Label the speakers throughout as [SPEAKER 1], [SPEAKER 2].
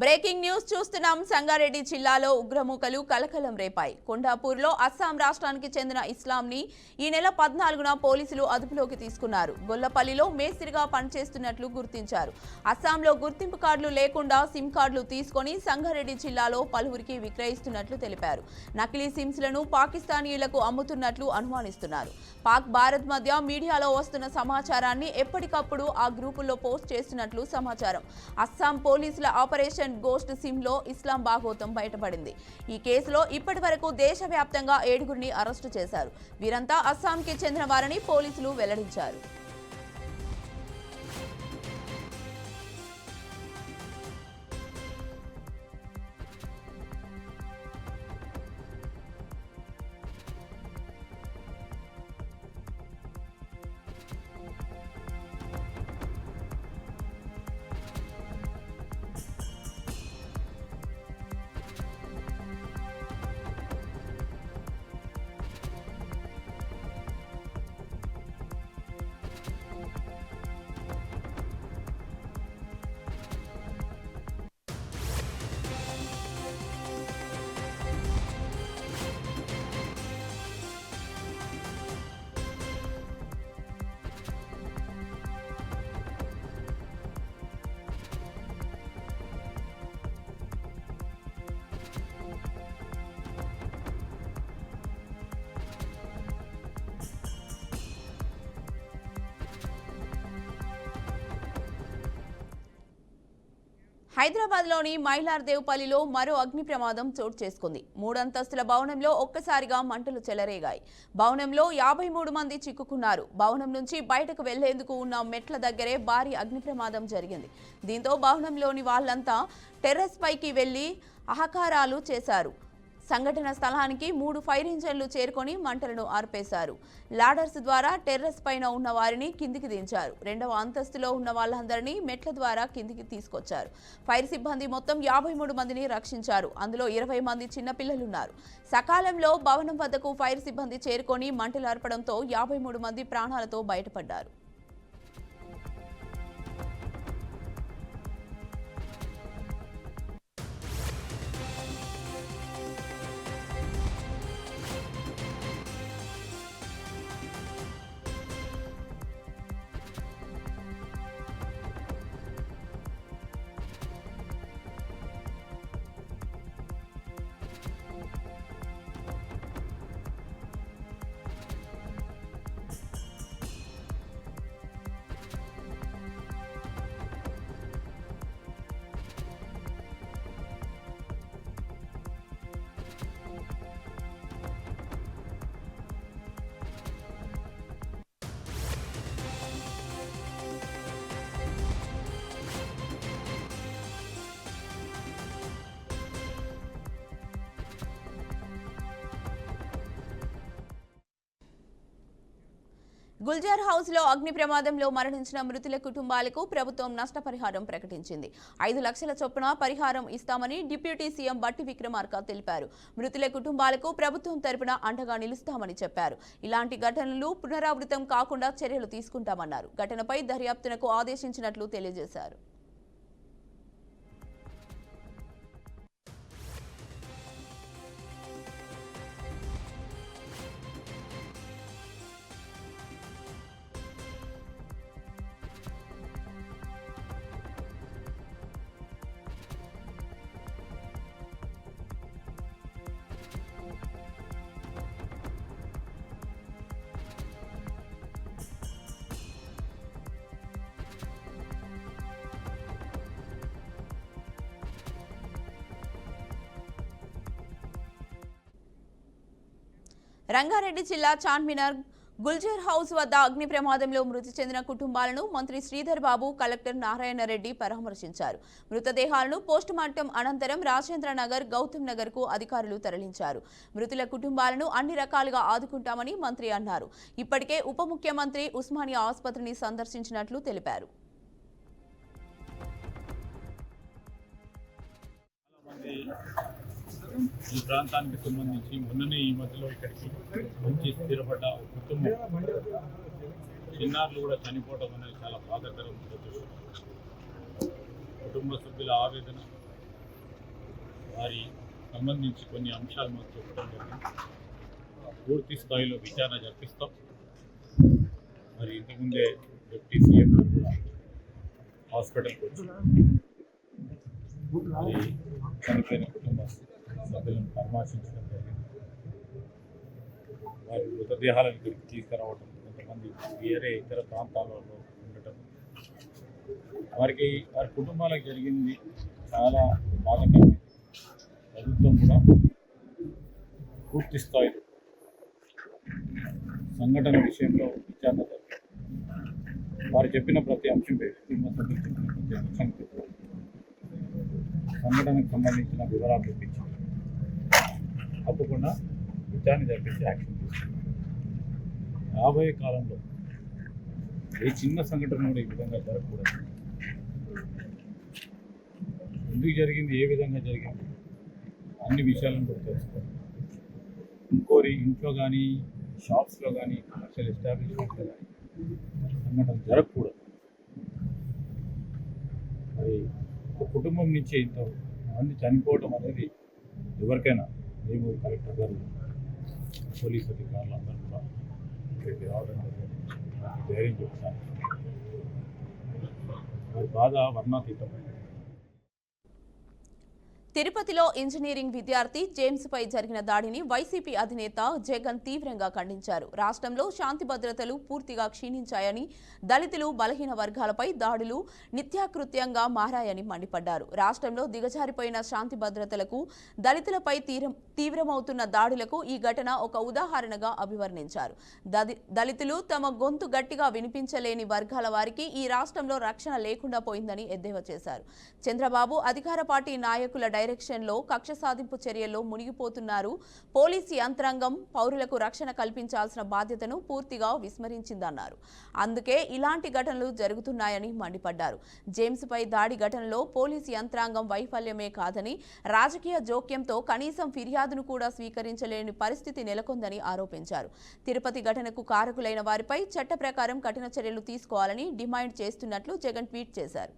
[SPEAKER 1] Breaking news చూస్తున్నాం. సంగారెడ్డి జిల్లాలో ఉగ్రమూకలు కలకలం రేపాయి. కొండాపూర్లో అస్సాం రాష్ట్రానికి చెందిన ఇస్లాంని ఈ నెల 14న పోలీసులు అదుపులోకి తీసుకున్నారు. గొల్లపల్లిలో మేస్త్రిగా పనిచేస్తున్నట్లు గుర్తించారు. అస్సాంలో గుర్తింపు కార్డులు లేకుండా సిమ్ కార్డులు తీసుకొని సంగారెడ్డి జిల్లాలో పలువురికి విక్రయిస్తున్నట్లు తెలిపారు. నకిలీ సిమ్స్లను పాకిస్తానీయులకు అమ్ముతున్నట్లు అనుమానిస్తున్నారు. పాక్ భారత్ మధ్య మీడియాలో వస్తున్న సమాచారాన్ని ఎప్పటికప్పుడు ఆ గ్రూపుల్లో పోస్ట్ చేస్తున్నట్లు సమాచారం. అస్సాం పోలీసుల ఆపరేషన్ గోస్ట్ సిమ్ లో ఇస్లాం భాగోతం బయటపడింది. ఈ కేసులో ఇప్పటి వరకు దేశవ్యాప్తంగా 7గురిని అరెస్టు చేశారు. వీరంతా అస్సాంకి చెందిన వారని పోలీసులు వెల్లడించారు. హైదరాబాద్లోని మైలార్దేవ్పల్లిలో మరో అగ్ని ప్రమాదం చోటు చేసుకుంది. 3 అంతస్తుల భవనంలో ఒక్కసారిగా మంటలు చెలరేగాయి. భవనంలో 53 మంది చిక్కుకున్నారు. భవనం నుంచి బయటకు వెళ్లేందుకు ఉన్న మెట్ల దగ్గరే భారీ అగ్ని ప్రమాదం జరిగింది. దీంతో భవనంలోని వాళ్లంతా టెర్రస్ పైకి వెళ్లి ఆహాకారాలు చేశారు. సంఘటన స్థలానికి 3 ఫైర్ ఇంజన్లు చేరుకొని మంటలను ఆర్పేశారు. లాడర్స్ ద్వారా టెర్రస్ పైన ఉన్న వారిని కిందికి దించారు. 2వ అంతస్తులో ఉన్న వాళ్ళందరినీ మెట్ల ద్వారా కిందికి తీసుకొచ్చారు. ఫైర్ సిబ్బంది మొత్తం 53 మందిని రక్షించారు. అందులో 20 మంది చిన్నపిల్లలున్నారు. సకాలంలో భవనం వద్దకు ఫైర్ సిబ్బంది చేరుకొని మంటలు ఆర్పడంతో 53 మంది ప్రాణాలతో బయటపడ్డారు. గుల్జార్ హౌస్ లో అగ్ని ప్రమాదంలో మరణించిన మృతుల కుటుంబాలకు ప్రభుత్వం నష్టపరిహారం ప్రకటించింది. 5 లక్షల చొప్పున పరిహారం ఇస్తామని డిప్యూటీ సీఎం బట్టి విక్రమార్క తెలిపారు. మృతుల కుటుంబాలకు ప్రభుత్వం తరపున అండగా నిలుస్తామని చెప్పారు. ఇలాంటి ఘటనలు పునరావృతం కాకుండా చర్యలు తీసుకుంటామన్నారు. ఘటనపై దర్యాప్తునకు ఆదేశించినట్లు తెలియజేశారు. రంగారెడ్డి జిల్లా చార్మినార్ గుల్జర్ హౌస్ వద్ద అగ్ని ప్రమాదంలో మృతి చెందిన కుటుంబాలను మంత్రి శ్రీధర్ బాబు, కలెక్టర్ నారాయణ రెడ్డి పరామర్శించారు. మృతదేహాలను పోస్టుమార్టం అనంతరం రాజేంద్ర నగర్, గౌతమ్ నగర్ కు అధికారులు తరలించారు. మృతుల కుటుంబాలను అన్ని రకాలుగా ఆదుకుంటామని మంత్రి అన్నారు. ఇప్పటికే ఉప ముఖ్యమంత్రి ఉస్మానియా ఆసుపత్రిని సందర్శించినట్లు తెలిపారు.
[SPEAKER 2] ఈ ప్రాంతానికి సంబంధించి మొన్ననే ఈ మధ్యలో ఇక్కడికి మంచి స్థిరపడ్డ కుటుంబం చిన్నారులు కూడా చనిపోవడం అనేది చాలా బాధాకరం. కుటుంబ సభ్యుల ఆవేదన, వారి సంబంధించి కొన్ని అంశాలు మాకు చెప్పడం జరిగింది. పూర్తి స్థాయిలో విచారణ జరిపిస్తాం. మరి ఇంతకుముందే డిప్యూటీ సీఎం గారు కూడా హాస్పిటల్కి వచ్చి మరి చనిపోయిన కుటుంబ సభ్యులను పరామర్శించడం జరిగింది. వారి మృతదేహాలను ఇక్కడికి తీసుకురావడం, కొంతమంది వేరే ఇతర ప్రాంతాలలో ఉండటం, వారి కుటుంబాలకు జరిగింది చాలా బాధాకరమైంది. ప్రభుత్వం కూడా పూర్తి స్థాయిలో సంఘటన విషయంలో విచారణ జరిగింది. వారు చెప్పిన ప్రతి అంశంపై కుటుంబ సభ్యులు చెప్పిన ప్రతి అంశానికి సంఘటనకు సంబంధించిన వివరాలు తెప్పించి తప్పకుండా విచారణ జరిపించి యాక్షన్ తీసుకున్నారు. రాబోయే కాలంలో ఏ చిన్న సంఘటన కూడా ఈ విధంగా జరగకూడదు. ఎందుకు జరిగింది, ఏ విధంగా జరిగింది, అన్ని విషయాలను కూడా తెలుసుకోవాలి. ఇంకోరి ఇంట్లో కానీ, షాప్స్లో కానీ, కమర్షియల్ ఎస్టాబ్లిష్మెంట్లో కానీ సంఘటన జరగకూడదు. మరి ఒక కుటుంబం నుంచి ఇంతమంది చనిపోవడం అనేది ఎవరికైనా, మేము కలెక్టర్ గారు, పోలీస్ అధికారులు అందరూ కూడా ఇక్కడికి రావడం జరిగింది. ధైర్యం చెప్తాను. వారి బాధ వర్ణాతీతం.
[SPEAKER 1] తిరుపతిలో ఇంజనీరింగ్ విద్యార్థి జేమ్స్ పై జరిగిన దాడిని వైసీపీ అధినేత జగన్ తీవ్రంగా ఖండించారు. రాష్ట్రంలో శాంతి భద్రతలు పూర్తిగా క్షీణించాయని, దళితులు, బలహీన వర్గాలపై దాడులు నిత్యాకృత్యంగా మారాయని మండిపడ్డారు. రాష్ట్రంలో దిగజారిపోయిన శాంతి భద్రతలకు, దళితులపై తీవ్రమవుతున్న దాడులకు ఈ ఘటన ఒక ఉదాహరణగా అభివర్ణించారు. దళితులు తమ గొంతు గట్టిగా వినిపించలేని వర్గాల వారికి ఈ రాష్ట్రంలో రక్షణ లేకుండా పోయిందని ఎద్దేవా చేశారు. చంద్రబాబు అధికార పార్టీ నాయకుల డైరెక్షన్లో కక్ష సాధింపు చర్యల్లో మునిగిపోతున్నారు. పోలీసు యంత్రాంగం పౌరులకు రక్షణ కల్పించాల్సిన బాధ్యతను పూర్తిగా విస్మరించిందన్నారు. అందుకే ఇలాంటి ఘటనలు జరుగుతున్నాయని మండిపడ్డారు. జేమ్స్ పై దాడి ఘటనలో పోలీసు యంత్రాంగం వైఫల్యమే కాదని, రాజకీయ జోక్యంతో కనీసం ఫిర్యాదును కూడా స్వీకరించలేని పరిస్థితి నెలకొందని ఆరోపించారు. తిరుపతి ఘటనకు కారకులైన వారిపై చట్ట ప్రకారం కఠిన చర్యలు తీసుకోవాలని డిమాండ్ చేస్తున్నట్లు జగన్ ట్వీట్ చేశారు.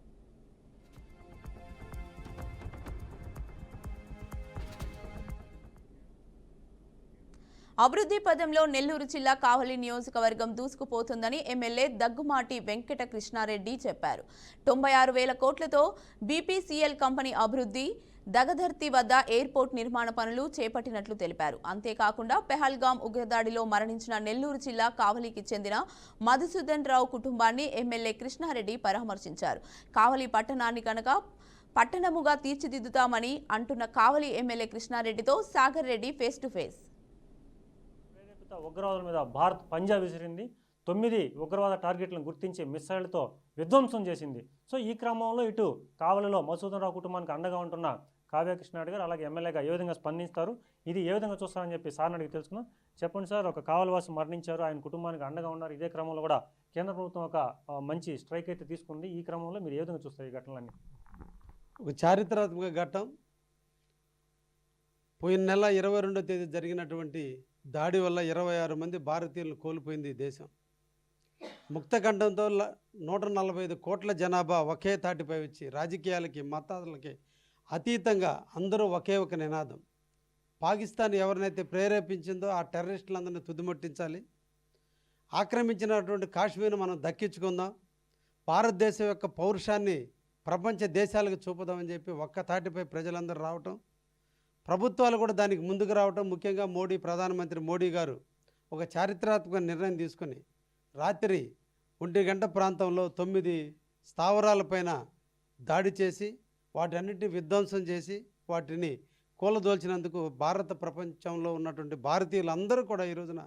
[SPEAKER 1] అభివృద్ధి పదంలో నెల్లూరు జిల్లా కావలి నియోజకవర్గం దూసుకుపోతుందని ఎమ్మెల్యే దగ్గుమాటి వెంకట కృష్ణారెడ్డి చెప్పారు. 96,000 కోట్లతో బీపీసీఎల్ కంపెనీ అభివృద్ధి, దగదర్తి వద్ద ఎయిర్పోర్ట్ నిర్మాణ పనులు చేపట్టినట్లు తెలిపారు. అంతేకాకుండా పెహల్గాం ఉగ్రదాడిలో మరణించిన నెల్లూరు జిల్లా కావలికి చెందిన మధుసూదన్ రావు కుటుంబాన్ని ఎమ్మెల్యే కృష్ణారెడ్డి పరామర్శించారు. కావలి పట్టణాన్ని కనుక పట్టణముగా తీర్చిదిద్దుతామని అంటున్న కావలి ఎమ్మెల్యే కృష్ణారెడ్డితో Sagar Reddy face to face.
[SPEAKER 3] ఉగ్రవాదుల మీద భారత్ పంజా విసిరింది. 9 ఉగ్రవాద టార్గెట్లను గుర్తించి మిస్సైళ్లతో విధ్వంసం చేసింది. సో ఈ క్రమంలో ఇటు కావలిలో మధుసూదన్ రావు కుటుంబానికి అండగా ఉంటున్న కావ్య కృష్ణారెడ్డి గారు అలాగే ఎమ్మెల్యేగా ఏ విధంగా స్పందిస్తారు, ఇది ఏ విధంగా చూస్తారని చెప్పి సార్ని అడిగి తెలుసుకున్నాం. చెప్పండి సార్, ఒక కావలివాసి మరణించారు, ఆయన కుటుంబానికి అండగా ఉన్నారు. ఇదే క్రమంలో కూడా కేంద్ర ప్రభుత్వం ఒక మంచి స్ట్రైక్ అయితే తీసుకుంది. ఈ క్రమంలో మీరు ఏ విధంగా చూస్తారు ఈ ఘటనలన్నీ?
[SPEAKER 4] ఒక చారిత్రాత్మక ఘట్టం. పోయిన నెల 22వ తేదీ జరిగినటువంటి దాడి వల్ల 26 మంది భారతీయులను కోల్పోయింది దేశం. ముక్తఖండంతో 145 కోట్ల జనాభా ఒకే తాటిపై వచ్చి రాజకీయాలకి, మతాలకి అతీతంగా అందరూ ఒకే ఒక నినాదం. పాకిస్తాన్ ఎవరినైతే ప్రేరేపించిందో ఆ టెర్రరిస్టులందరినీ తుదిముట్టించాలి. ఆక్రమించినటువంటి కాశ్మీర్ను మనం దక్కించుకుందాం. భారతదేశం యొక్క పౌరుషాన్ని ప్రపంచ దేశాలకు చూపుదామని చెప్పి ఒక్క తాటిపై ప్రజలందరూ రావటం, ప్రభుత్వాలు కూడా దానికి ముందుకు రావటం, ముఖ్యంగా ప్రధానమంత్రి మోడీ గారు ఒక చారిత్రాత్మక నిర్ణయం తీసుకుని రాత్రి 1 గంట ప్రాంతంలో 9 స్థావరాలపైన దాడి చేసి వాటన్నిటిని విధ్వంసం చేసి వాటిని కూలదోల్చినందుకు భారత ప్రపంచంలో ఉన్నటువంటి భారతీయులందరూ కూడా ఈ రోజున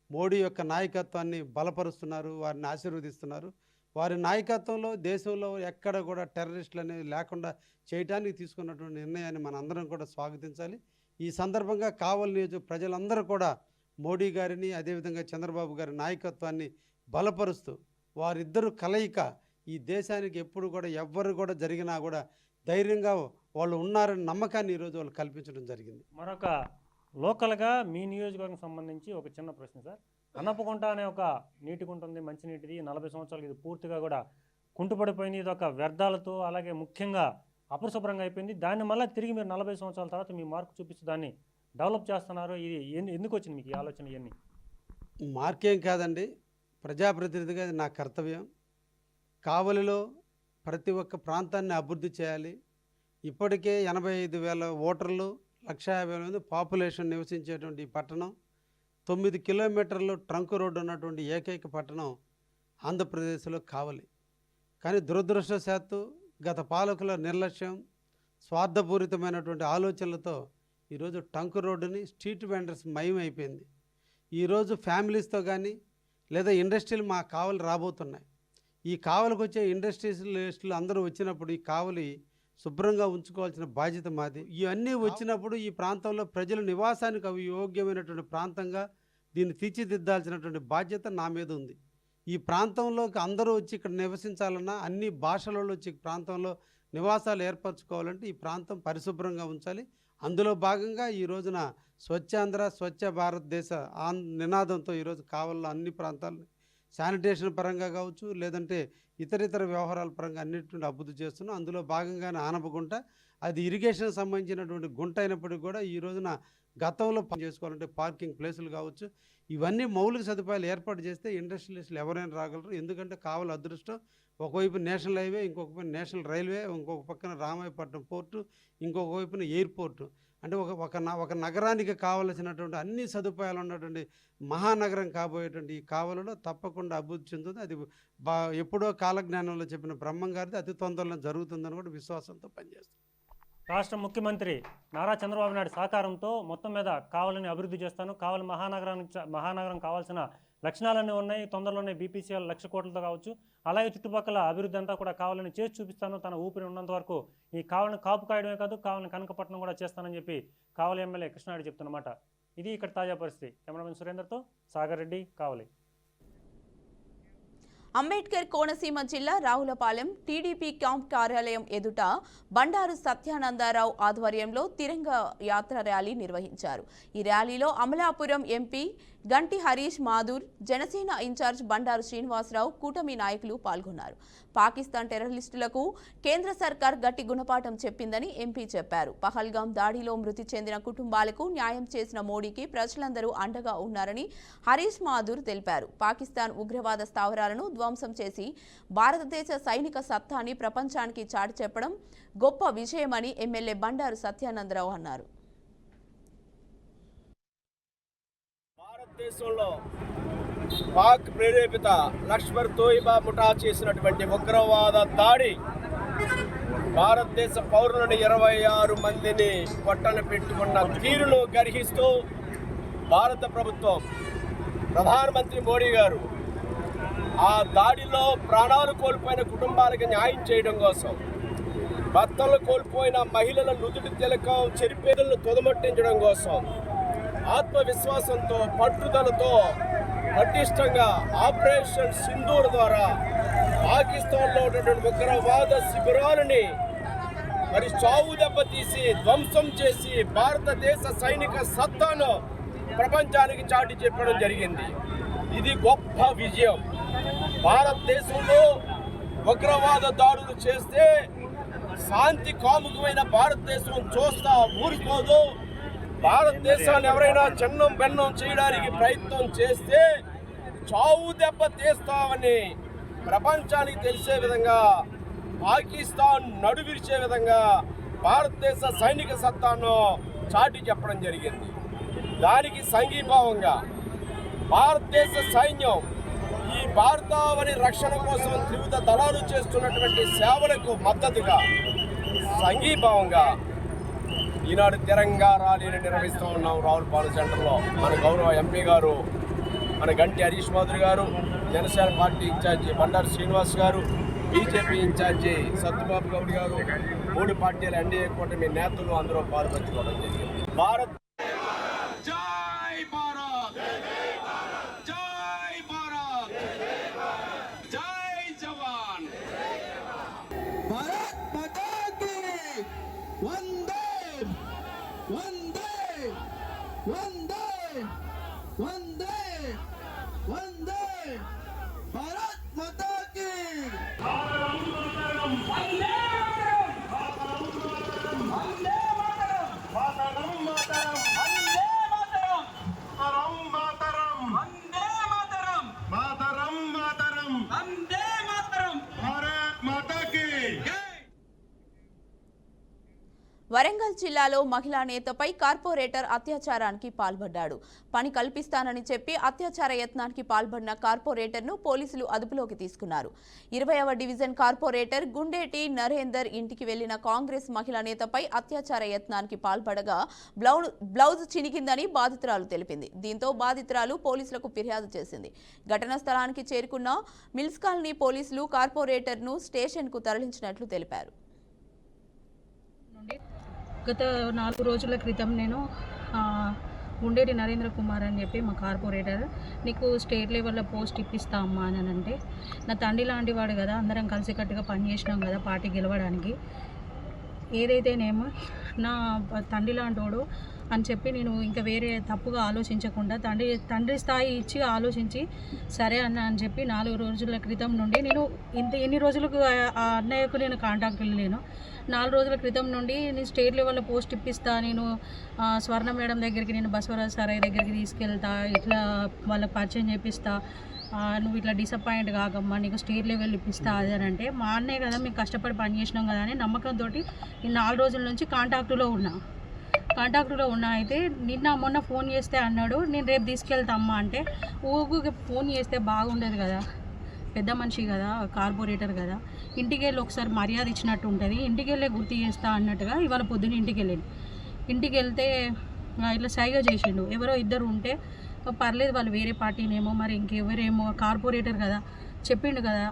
[SPEAKER 4] మోడీ యొక్క నాయకత్వాన్ని బలపరుస్తున్నారు, వారిని ఆశీర్వదిస్తున్నారు. వారి నాయకత్వంలో దేశంలో ఎక్కడ కూడా టెర్రరిస్టులు అనేవి లేకుండా చేయడానికి తీసుకున్నటువంటి నిర్ణయాన్ని మన అందరం కూడా స్వాగతించాలి. ఈ సందర్భంగా కావలి నియోజక ప్రజలందరూ కూడా మోడీ గారిని, అదేవిధంగా చంద్రబాబు గారి నాయకత్వాన్ని బలపరుస్తూ వారిద్దరూ కలయిక ఈ దేశానికి ఎప్పుడు కూడా ఎవ్వరు కూడా జరిగినా కూడా ధైర్యంగా వాళ్ళు ఉన్నారని నమ్మకాన్ని ఈరోజు వాళ్ళు కల్పించడం జరిగింది.
[SPEAKER 3] మరొక లోకల్గా మీ నియోజకవర్గం సంబంధించి ఒక చిన్న ప్రశ్న సార్. అన్నపకుంట అనే ఒక నీటి గుంట ఉంది, మంచినీటిది. 40 సంవత్సరాలకి ఇది పూర్తిగా కూడా కుంటుపడిపోయింది. ఇది ఒక వ్యర్థాలతో, అలాగే ముఖ్యంగా అపరిశుభ్రంగా అయిపోయింది. దాన్ని మళ్ళీ తిరిగి మీరు 40 సంవత్సరాల తర్వాత మీ మార్కు చూపించి దాన్ని డెవలప్ చేస్తున్నారు. ఇది ఎందుకు వచ్చింది మీకు ఈ ఆలోచన? ఇవన్నీ
[SPEAKER 4] మార్కేం కాదండి, ప్రజాప్రతినిధిగా ఇది నా కర్తవ్యం. కావలిలో ప్రతి ఒక్క ప్రాంతాన్ని అభివృద్ధి చేయాలి. ఇప్పటికే 85,000 ఓటర్లు, 150,000 మంది పాపులేషన్ నివసించేటువంటి ఈ పట్టణం, 9 కిలోమీటర్లు ట్రంక్ రోడ్డు ఉన్నటువంటి ఏకైక పట్టణం ఆంధ్రప్రదేశ్లో కావలి. కానీ దురదృష్టవశాత్తు గత పాలకుల నిర్లక్ష్యం, స్వార్థపూరితమైనటువంటి ఆలోచనలతో ఈరోజు ట్రంక్ రోడ్డుని స్ట్రీట్ వెండర్స్ మయం అయిపోయింది. ఈరోజు ఫ్యామిలీస్తో కానీ లేదా ఇండస్ట్రీలు మా కావలి రాబోతున్నాయి. ఈ కావలికి వచ్చే ఇండస్ట్రియలిస్టులు అందరూ వచ్చినప్పుడు ఈ కావలి శుభ్రంగా ఉంచుకోవాల్సిన బాధ్యత మాది. ఇవన్నీ వచ్చినప్పుడు ఈ ప్రాంతంలో ప్రజల నివాసానికి అవి యోగ్యమైనటువంటి ప్రాంతంగా దీన్ని తీర్చిదిద్దాల్సినటువంటి బాధ్యత నా మీద ఉంది. ఈ ప్రాంతంలోకి అందరూ వచ్చి ఇక్కడ నివసించాలన్నా, అన్ని భాషలలో వచ్చి ప్రాంతంలో నివాసాలు ఏర్పరచుకోవాలంటే ఈ ప్రాంతం పరిశుభ్రంగా ఉంచాలి. అందులో భాగంగా ఈ రోజున స్వచ్ఛాంధ్ర స్వచ్ఛ భారతదేశ నినాదంతో ఈరోజు కావలిలో అన్ని ప్రాంతాలని శానిటేషన్ పరంగా కావచ్చు, లేదంటే ఇతర వ్యవహారాల పరంగా అన్నింటిని అభివృద్ధి చేస్తున్నాం. అందులో భాగంగానే ఆనపగుంట, అది ఇరిగేషన్ సంబంధించినటువంటి గుంట అయినప్పటికీ కూడా ఈ రోజున గతంలో చేసుకోవాలంటే పార్కింగ్ ప్లేసులు కావచ్చు, ఇవన్నీ మౌలిక సదుపాయాలు ఏర్పాటు చేస్తే ఇండస్ట్రియలిస్టులు ఎవరైనా రాగలరు. ఎందుకంటే కావలి అదృష్టం, ఒకవైపు నేషనల్ హైవే, ఇంకొక పైన నేషనల్ రైల్వే, ఇంకొక పక్కన రామాయపట్నం పోర్టు, ఇంకొక వైపున ఎయిర్పోర్టు. అంటే ఒక నగరానికి కావలసినటువంటి అన్ని సదుపాయాలు ఉన్నటువంటి మహానగరం కాబోయేటువంటి ఈ కావలిలో తప్పకుండా అభివృద్ధి చెందుతుంది. అది ఎప్పుడో కాలజ్ఞానంలో చెప్పిన బ్రహ్మం గారిది అతి తొందరలో జరుగుతుందని కూడా విశ్వాసంతో పనిచేస్తాం.
[SPEAKER 3] రాష్ట్ర ముఖ్యమంత్రి నారా చంద్రబాబు నాయుడు సహకారంతో మొత్తం మీద కావలిని అభివృద్ధి చేస్తాను, కావలి మహానగరం కావాల్సిన లక్షణాలన్నీ ఉన్నాయి, తొందరలోనే బీపీసీఎల్ 1,00,000 కోట్లతో కావచ్చు, అలాగే చుట్టుపక్కల అభివృద్ధి అంతా కూడా కావాలని చేసి చూపిస్తాను, తన ఊపిరి ఉన్నంత వరకు ఈ కావలిని కాపు కాయడమే కాదు, కావలిని కనకపట్నం కూడా చేస్తానని చెప్పి కావలి ఎమ్మెల్యే కృష్ణారెడ్డి చెప్తున్నమాట. ఇది ఇక్కడ తాజా పరిస్థితి. కెమెరామెన్ సురేందర్తో సాగర్ రెడ్డి, కావలి.
[SPEAKER 1] అంబేద్కర్ కోనసీమ జిల్లా రావులపాలెం టీడీపీ క్యాంప్ కార్యాలయం ఎదుట బండారు సత్యానందరావు ఆధ్వర్యంలో తిరంగ యాత్ర ర్యాలీ నిర్వహించారు. ఈ ర్యాలీలో అమలాపురం ఎంపీ గంటి హరీష్ మాథూర్, జనసేన ఇన్ఛార్జ్ బండారు శ్రీనివాసరావు, కూటమి నాయకులు పాల్గొన్నారు. పాకిస్తాన్ టెర్రరిస్టులకు కేంద్ర సర్కార్ గట్టి గుణపాఠం చెప్పిందని ఎంపీ చెప్పారు. పహల్గాం దాడిలో మృతి చెందిన కుటుంబాలకు న్యాయం చేసిన మోడీకి ప్రజలందరూ అండగా ఉన్నారని హరీష్ మాథూర్ తెలిపారు. పాకిస్తాన్ ఉగ్రవాద స్థావరాలను ధ్వంసం చేసి భారతదేశ సైనిక సత్తాని ప్రపంచానికి చాటి చెప్పడం గొప్ప విజయమని ఎమ్మెల్యే బండారు సత్యానందరావు అన్నారు.
[SPEAKER 5] భారతదేశంలో పాక్ ప్రేరేపిత లష్కర్ తోయిబా ముఠా చేసినటువంటి ఉగ్రవాద దాడి భారతదేశ పౌరులను 26 మందిని పొట్టన పెట్టుకున్న తీరును గర్హిస్తూ భారత ప్రభుత్వం, ప్రధానమంత్రి మోడీ గారు ఆ దాడిలో ప్రాణాలు కోల్పోయిన కుటుంబాలకు న్యాయం చేయడం కోసం, భర్తలు కోల్పోయిన మహిళల నుదుటి తిలకం చెరిపేదలను తుదమట్టించడం కోసం ఆత్మవిశ్వాసంతో, పట్టుదలతో పటిష్టంగా ఆపరేషన్ సింధూర్ ద్వారా పాకిస్తాన్లో ఉన్నటువంటి ఉగ్రవాద శిబిరాలని మరి చావు దెబ్బతీసి ధ్వంసం చేసి భారతదేశ సైనిక సత్తాను ప్రపంచానికి చాటి చెప్పడం జరిగింది. ఇది గొప్ప విజయం. భారతదేశంలో ఉగ్రవాద దాడులు చేస్తే శాంతి కాముకమైన భారతదేశం చూస్తా ఊరుకోదు. భారతదేశాన్ని ఎవరైనా చిన్నం బెన్నం చేయడానికి ప్రయత్నం చేస్తే చావు దెబ్బ తీస్తామని ప్రపంచానికి తెలిసే విధంగా, పాకిస్తాన్ నడు విరిచే విధంగా భారతదేశ సైనిక సత్తాను చాటి చెప్పడం జరిగింది. దానికి సంఘీభావంగా భారతదేశ సైన్యం ఈ భారతావని రక్షణ కోసం త్రివిధ దళాలు చేస్తున్నటువంటి సేవలకు మద్దతుగా సంఘీభావంగా ఈనాడు తిరంగా ర్యాలీని నిర్వహిస్తూ ఉన్నాం. రావులపాలెం సెంటర్లో మన గౌరవ ఎంపీ గారు, మన గంటి హరీష్ మాథూర్ గారు, జనసేన పార్టీ ఇన్ఛార్జి బండారు శ్రీనివాస్ గారు, బీజేపీ ఇన్ఛార్జి సత్యబాబు గౌడ్ గారు, 3 పార్టీల ఎన్డీఏ కూటమి నేతలు అందరూ పాల్పంచుకోవడం జరిగింది. భారత్ జై భారత్, జై భారత్, జై జవాన్,
[SPEAKER 6] భారత్ మాతా కీ వందే వందే వందే వందే వందే, భారత్ మాతా కీ వందే
[SPEAKER 1] వరంగల్ జిల్లాలో మహిళా నేతపై కార్పొరేటర్ అత్యాచారానికి పాల్పడ్డాడు. పని కల్పిస్తానని చెప్పి అత్యాచార యత్నానికి పాల్పడిన కార్పొరేటర్ను పోలీసులు అదుపులోకి తీసుకున్నారు. 20వ డివిజన్ కార్పొరేటర్ గుండేటి నరేందర్ ఇంటికి వెళ్లిన కాంగ్రెస్ మహిళా నేతపై అత్యాచార యత్నానికి పాల్పడగా బ్లౌజ్ చినిగిందని బాధితురాలు తెలిపింది. దీంతో బాధితురాలు పోలీసులకు ఫిర్యాదు చేసింది. ఘటనా స్థలానికి చేరుకున్న మిల్స్ కాలనీ పోలీసులు కార్పొరేటర్ను స్టేషన్కు తరలించినట్లు తెలిపారు.
[SPEAKER 7] గత 4 రోజుల క్రితం నేను గుండేటి నరేంద్ర కుమార్ అని చెప్పి మా కార్పొరేటర్, నీకు స్టేట్ లెవెల్లో పోస్ట్ ఇప్పిస్తా అమ్మా అని అంటే, నా తండ్రి లాంటి వాడు కదా, అందరం కలిసికట్టుగా పనిచేసినాం కదా పార్టీ గెలవడానికి, ఏదైతేనేమో నా తండ్రి లాంటోడు అని చెప్పి నేను ఇంకా వేరే తప్పుగా ఆలోచించకుండా తండ్రి స్థాయి ఇచ్చి ఆలోచించి సరే అని చెప్పి 4 రోజుల క్రితం నుండి నేను ఎన్ని రోజులకు ఆ అన్నయ్యకు నేను కాంటాక్ట్ లేను. 4 రోజుల క్రితం నుండి నేను స్టేట్ లెవెల్లో పోస్ట్ ఇప్పిస్తా, నేను స్వర్ణ మేడం దగ్గరికి, నేను బసవరాజ్ సారయ్య దగ్గరికి తీసుకెళ్తా, ఇట్లా వాళ్ళకి పరిచయం చేపిస్తా, నువ్వు ఇట్లా డిసప్పాయింట్ కాకమ్మా, నీకు స్టేట్ లెవెల్ ఇప్పిస్తా అది అని అంటే, మా అన్నయ్య కదా మేము కష్టపడి పని చేసినాం కదా అని నమ్మకంతో నేను 4 రోజుల నుంచి కాంటాక్టులో ఉన్నా. అయితే మొన్న ఫోన్ చేస్తే అన్నాడు, నేను రేపు తీసుకెళ్తా అమ్మా అంటే, ఊరికి ఫోన్ చేస్తే బాగుండదు కదా, పెద్ద మనిషి కదా, కార్పొరేటర్ కదా, ఇంటికి వెళ్ళి ఒకసారి మర్యాద ఇచ్చినట్టు ఉంటుంది, ఇంటికి వెళ్ళే గుర్తు చేస్తా అన్నట్టుగా ఇవాళ పొద్దున్న ఇంటికి వెళ్తే ఇట్లా సైగా చేసిండు. ఎవరో ఇద్దరు ఉంటే పర్లేదు, వాళ్ళు వేరే పార్టీనేమో మరి ఇంకెవరేమో, కార్పొరేటర్ కదా చెప్పిండు కదా,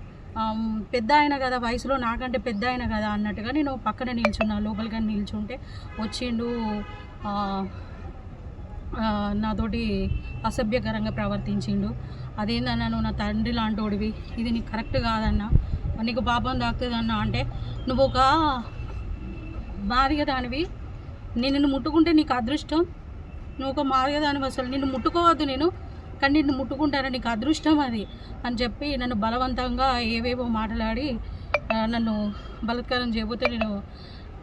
[SPEAKER 7] పెద్ద ఆయన కదా, వయసులో నాకంటే పెద్ద ఆయన కదా అన్నట్టుగా నేను పక్కన నిల్చున్నా. లోపలిగా నిల్చుంటే వచ్చిండు, నాతోటి అసభ్యకరంగా ప్రవర్తించిండు. అదేందన్నా, నువ్వు నా తండ్రి లాంటోడివి, ఇది నీకు కరెక్ట్ కాదన్నా, నీకు పాపం తాకుతుందన్నా అంటే, నువ్వు ఒక మాదిగదానివి, నిన్ను ముట్టుకుంటే నీకు అదృష్టం, నువ్వు ఒక మాదిగదానివి, అసలు నిన్ను ముట్టుకోవద్దు నేను, కానీ నిన్ను ముట్టుకుంటారా, నీకు అదృష్టం అది అని చెప్పి నన్ను బలవంతంగా ఏవేవో మాట్లాడి నన్ను బలాత్కారం చేయబోతే నేను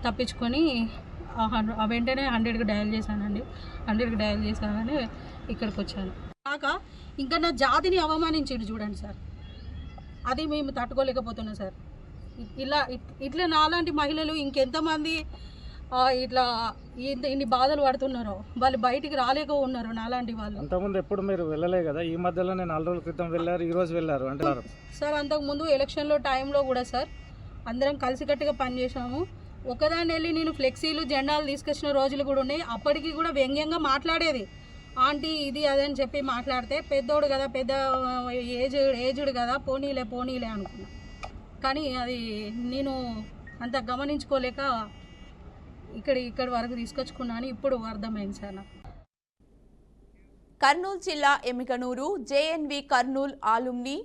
[SPEAKER 7] తప్పించుకొని వెంటనే 100కి డయల్ చేశానండి. 100కి డయల్ చేశానని ఇక్కడికి వచ్చాను. కాక ఇంకా నా జాతిని అవమానించాడు చూడండి సార్, అది మేము తట్టుకోలేకపోతున్నాం సార్. ఇట్లా నాలాంటి మహిళలు ఇంకెంతమంది ఇట్లా ఇన్ని బాధలు పడుతున్నారో, వాళ్ళు బయటికి రాలేక ఉన్నారు నాలాంటి వాళ్ళు.
[SPEAKER 8] అంతకుముందు ఎప్పుడు మీరు వెళ్ళలే కదా, ఈ మధ్యలోనే 4 రోజుల క్రితం వెళ్ళారు, ఈ రోజు వెళ్ళారు అంటారు
[SPEAKER 7] సార్. అంతకుముందు ఎలక్షన్లో టైంలో కూడా సార్ అందరం కలిసికట్టుగా పనిచేసాము. ఒకదాన్ని వెళ్ళి నేను ఫ్లెక్సీలు జెండాలు తీసుకొచ్చిన రోజులు కూడా ఉన్నాయి. అప్పటికి కూడా వ్యంగ్యంగా మాట్లాడేది, ఆంటీ ఇది అదని చెప్పి మాట్లాడితే, పెద్దోడు కదా, పెద్ద ఏజ్డ్ కదా, పోనీలే అనుకున్నా. కానీ అది నేను అంత గమనించుకోలేక ఇక్కడి వరకు తీసుకొచ్చుకున్నాను. ఇప్పుడు అర్థమైంది సార్ నాకు.
[SPEAKER 1] కర్నూలు జిల్లా Emmiganur JNV Kurnool alumni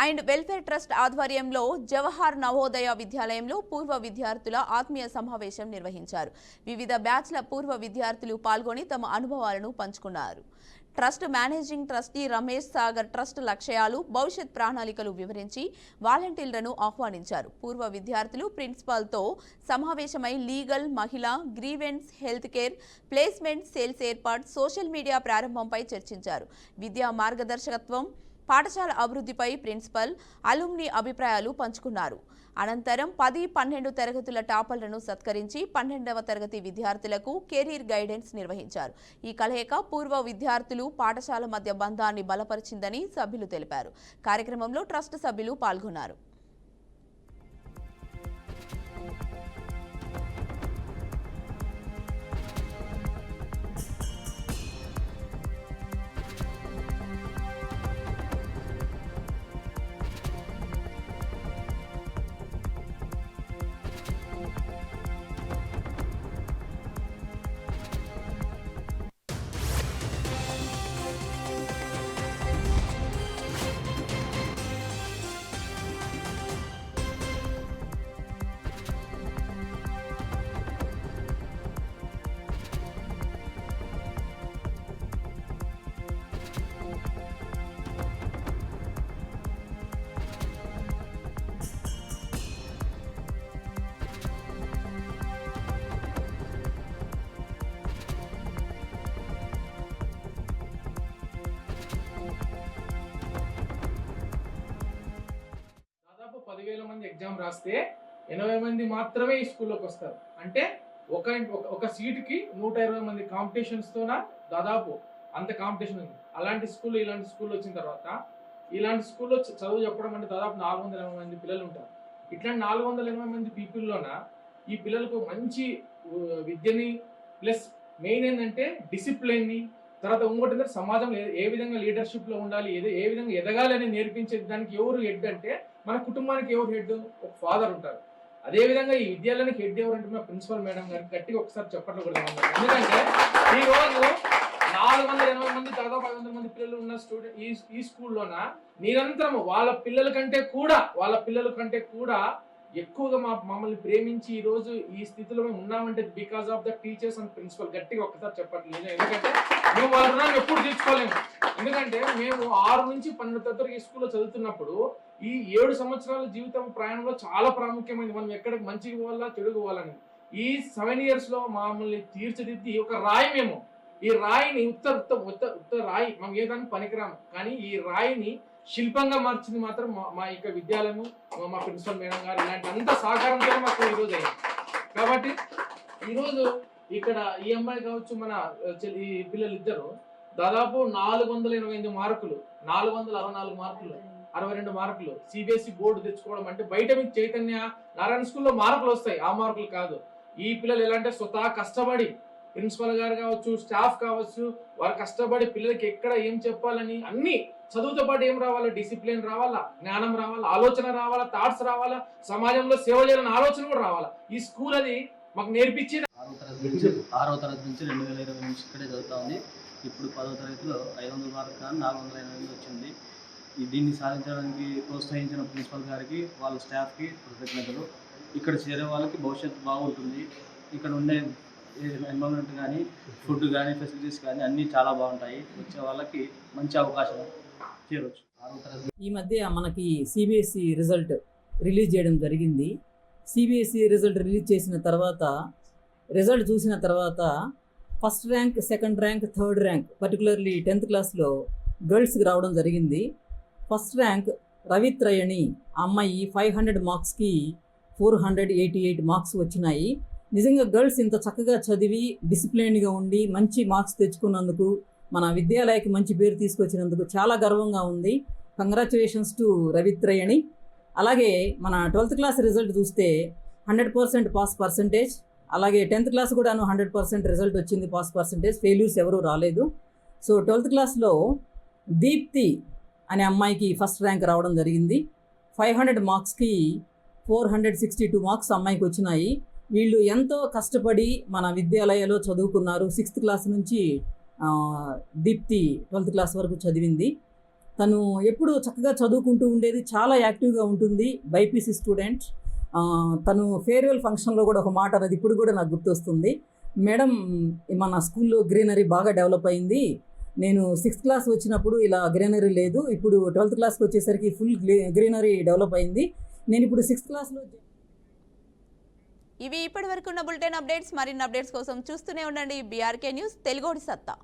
[SPEAKER 1] and welfare trust ఆధ్వర్యంలో జవహర్ నవోదయ విద్యాలయంలో పూర్వ విద్యార్థుల ఆత్మీయ సమావేశం నిర్వహించారు. వివిధ బ్యాచ్ల పూర్వ విద్యార్థులు పాల్గొని తమ అనుభవాలను పంచుకున్నారు. Trust managing trustee Ramesh Sagar trust లక్ష్యాలు, భవిష్యత్ ప్రణాళికలు వివరించి వాలంటీర్లను ఆహ్వానించారు. పూర్వ విద్యార్థులు ప్రిన్సిపాల్తో సమావేశమై లీగల్, మహిళా, grievance, health care, placement, sales ఏర్పాటు, సోషల్ మీడియా ప్రారంభంపై చర్చించారు. విద్యా మార్గదర్శకత్వం, పాఠశాల అభివృద్ధిపై ప్రిన్సిపల్, అలుమ్ని అభిప్రాయాలు పంచుకున్నారు. అనంతరం 10, 12 తరగతుల టాపర్లను సత్కరించి 12వ తరగతి విద్యార్థులకు కెరీర్ గైడెన్స్ నిర్వహించారు. ఈ కలయిక పూర్వ విద్యార్థులు, పాఠశాల మధ్య బంధాన్ని బలపరిచిందని సభ్యులు తెలిపారు. కార్యక్రమంలో ట్రస్ట్ సభ్యులు పాల్గొన్నారు.
[SPEAKER 9] దాదాపు 10,000 మంది ఎగ్జామ్ రాస్తే 80 మంది మాత్రమే ఈ స్కూల్లోకి వస్తారు. అంటే ఒక సీటుకి 120 మంది కాంపిటీషన్స్తోన దాదాపు అంత కాంపిటీషన్ ఉంది. అలాంటి స్కూల్ ఇలాంటి స్కూల్ వచ్చిన తర్వాత ఇలాంటి స్కూల్లో చదువు చెప్పడం అంటే దాదాపు 480 మంది పిల్లలు ఉంటారు. ఇట్లాంటి 480 మంది పీపుల్లోన ఈ పిల్లలకు మంచి విద్యని ప్లస్ మెయిన్ ఏంటంటే డిసిప్లిన్ని, తర్వాత ఇంకోటి ఏంటంటే సమాజంలో ఏ విధంగా లీడర్షిప్లో ఉండాలి, ఏ విధంగా ఎదగాలి అని నేర్పించే దానికి ఎవరు హెడ్ అంటే మన కుటుంబానికి ఎవరు హెడ్? ఒక ఫాదర్ ఉంటారు. అదేవిధంగా ఈ విద్యాలయానికి హెడ్ ఎవరంటే మా ప్రిన్సిపల్ మేడం గారికి గట్టిగా ఒకసారి చెప్పట్లు కూడా. ఎందుకంటే ఈరోజు 480 మంది దాదాపు 500 మంది పిల్లలు ఉన్న స్టూడెంట్ ఈ స్కూల్లోన నిరంతరం వాళ్ళ పిల్లల కంటే కూడా ఎక్కువగా మమ్మల్ని ప్రేమించి ఈ రోజు ఈ స్థితిలో మేము ఉన్నామంటే because of the teachers and principal. గట్టిగా ఒక్కసారి చెప్పట్లేదు. ఎందుకంటే మేము వాళ్ళ రుణం ఎప్పుడు తీర్చుకోలేము. ఎందుకంటే మేము 6 నుంచి 12 తరగతి ఈ స్కూల్లో చదువుతున్నప్పుడు ఈ 7 సంవత్సరాల జీవితం ప్రయాణంలో చాలా ప్రాముఖ్యమైనది. మనం ఎక్కడికి మంచిగా పోవాలా చెడుకు పోవాలని ఈ 7 years లో మమ్మల్ని తీర్చిదిద్ది ఒక రాయి. మేము ఈ రాయిని ఉత్త రాయి మనం ఏదానికి పనికిరాము, కానీ ఈ రాయిని శిల్పంగా మార్చింది మాత్రం మా యొక్క విద్యాలయము, మా ప్రిన్సిపల్ మేడం గారు ఇలాంటి అంత సహకారంతో మాకు ఈరోజు అయింది. కాబట్టి ఈరోజు ఇక్కడ ఈ అమ్మాయి కావచ్చు, మన ఈ పిల్లలు ఇద్దరు దాదాపు 488 మార్కులు, 464 మార్కులు, 62 మార్కులు సిబిఎస్ఈ బోర్డు తెచ్చుకోవడం అంటే బయట మీకు చైతన్య నారాయణ స్కూల్లో మార్కులు వస్తాయి, ఆ మార్కులు కాదు. ఈ పిల్లలు ఎలా అంటే స్వతహా కష్టపడి ప్రిన్సిపల్ గారు కావచ్చు, స్టాఫ్ కావచ్చు, వారు కష్టపడి పిల్లలకి ఎక్కడ ఏం చెప్పాలని అన్ని చదువుతో పాటు ఏం రావాలా, డిసిప్లిన్ రావాలా, జ్ఞానం రావాలా, ఆలోచన రావాలా, థాట్స్ రావాలా, సమాజంలో సేవ చేయాలన్న ఆలోచన కూడా రావాలా. ఈ స్కూల్ అది మాకు నేర్పించి
[SPEAKER 10] 6వ తరగతి నుంచి 2020 నుంచి ఇక్కడే చదువుతా ఉంది. ఇప్పుడు 10వ తరగతిలో 500 మార్కులు కానీ 488 వచ్చింది. దీన్ని సాధించడానికి ప్రోత్సహించిన ప్రిన్సిపల్ గారికి, వాళ్ళ స్టాఫ్కి కృతజ్ఞతలు. ఇక్కడ చేరే వాళ్ళకి భవిష్యత్తు బాగుంటుంది. ఇక్కడ ఉండే ఎన్విరాన్మెంట్ కానీ, ఫుడ్ కానీ, ఫెసిలిటీస్ కానీ అన్నీ చాలా బాగుంటాయి. వచ్చే వాళ్ళకి మంచి అవకాశం చేరవచ్చు.
[SPEAKER 11] ఈ మధ్య మనకి సిబిఎస్ఈ రిజల్ట్ రిలీజ్ చేయడం జరిగింది. సిబిఎస్ఈ రిజల్ట్ రిలీజ్ చేసిన తర్వాత రిజల్ట్ చూసిన తర్వాత first rank, second rank, third rank particularly 10th క్లాస్లో గర్ల్స్కి రావడం జరిగింది. ఫస్ట్ ర్యాంక్ రవిత్రయణి అమ్మాయి 500 మార్క్స్కి 488 మార్క్స్ వచ్చినాయి. నిజంగా గర్ల్స్ ఇంత చక్కగా చదివి డిసిప్లైన్గా ఉండి మంచి మార్క్స్ తెచ్చుకున్నందుకు, మన విద్యాలయానికి మంచి పేరు తీసుకొచ్చినందుకు చాలా గర్వంగా ఉంది. కంగ్రాచులేషన్స్ టు రవిత్రయణి. అలాగే మన 12th క్లాస్ రిజల్ట్ చూస్తే 100% పాస్ పర్సంటేజ్, అలాగే 10th క్లాస్ కూడాను 100% రిజల్ట్ వచ్చింది, పాస్ పర్సంటేజ్, ఫెయిల్యూర్స్ ఎవరూ రాలేదు. సో 12th క్లాస్లో దీప్తి అనే అమ్మాయికి ఫస్ట్ ర్యాంక్ రావడం జరిగింది. 500 మార్క్స్కి 462 మార్క్స్ అమ్మాయికి వచ్చినాయి. వీళ్ళు ఎంతో కష్టపడి మన విద్యాలయాల్లో చదువుకున్నారు. 6th క్లాస్ నుంచి దీప్తి 12th క్లాస్ వరకు చదివింది. తను ఎప్పుడు చక్కగా చదువుకుంటూ ఉండేది, చాలా యాక్టివ్గా ఉంటుంది, బైపీసీ స్టూడెంట్. తను ఫేర్వెల్ ఫంక్షన్లో కూడా ఒక మాట అన్నది ఇప్పుడు కూడా నాకు గుర్తొస్తుంది. మేడం, మన స్కూల్లో గ్రీనరీ బాగా డెవలప్ అయింది. నేను 6th క్లాస్ వచ్చినప్పుడు ఇలా గ్రీనరీ లేదు, ఇప్పుడు 12th క్లాస్కి వచ్చేసరికి ఫుల్ గ్రీనరీ డెవలప్ అయింది. నేను ఇప్పుడు 6th క్లాస్లో.
[SPEAKER 1] ఇవి ఇప్పటి వరకు ఉన్న బులెటిన్ అప్డేట్స్. మరిన్ని అప్డేట్స్ కోసం చూస్తూనే ఉండండి బీఆర్కే న్యూస్ తెలుగోడి సత్తా.